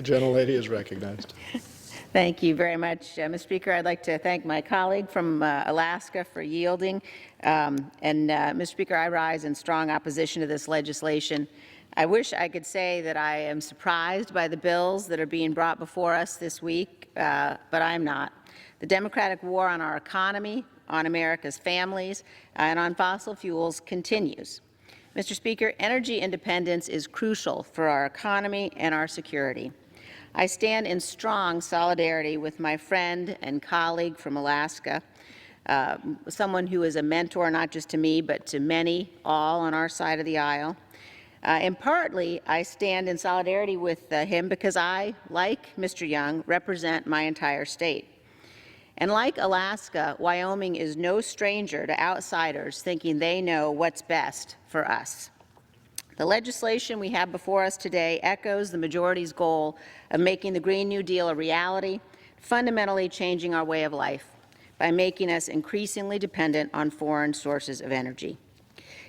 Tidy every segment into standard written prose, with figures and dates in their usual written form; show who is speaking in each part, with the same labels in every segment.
Speaker 1: The gentlelady is recognized.
Speaker 2: Thank you very much, Mr. Speaker. I'd like to thank my colleague from Alaska for yielding. Mr. Speaker, I rise in strong opposition to this legislation. I wish I could say that I am surprised by the bills that are being brought before us this week, but I'm not. The Democratic war on our economy, on America's families, and on fossil fuels continues. Mr. Speaker, energy independence is crucial for our economy and our security. I stand in strong solidarity with my friend and colleague from Alaska, someone who is a mentor not just to me but to many, all on our side of the aisle. And partly, I stand in solidarity with him because I, like Mr. Young, represent my entire state. And like Alaska, Wyoming is no stranger to outsiders thinking they know what's best for us. The legislation we have before us today echoes the majority's goal of making the Green New Deal a reality, fundamentally changing our way of life by making us increasingly dependent on foreign sources of energy.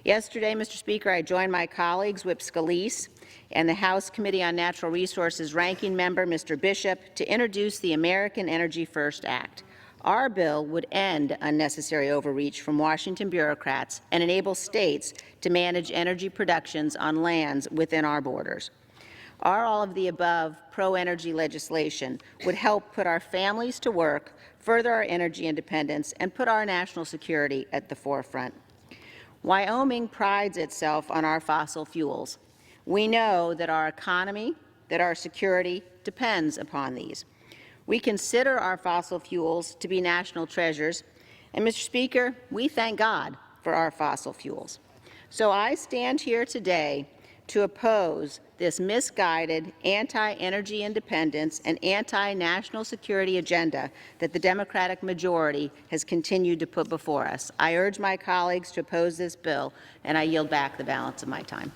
Speaker 2: Yesterday, Mr. Speaker, I joined my colleagues, Whip Scalise, and the House Committee on Natural Resources ranking member, Mr. Bishop, to introduce the American Energy First Act. Our bill would end unnecessary overreach from Washington bureaucrats and enable states to manage energy productions on lands within our borders. Our all-of-the-above pro-energy legislation would help put our families to work, further our energy independence, and put our national security at the forefront. Wyoming prides itself on our fossil fuels. We know that our economy, that our security depends upon these. We consider our fossil fuels to be national treasures, and Mr. Speaker, we thank God for our fossil fuels. So I stand here today to oppose this misguided anti-energy independence and anti-national security agenda that the Democratic majority has continued to put before us. I urge my colleagues to oppose this bill, and I yield back the balance of my time.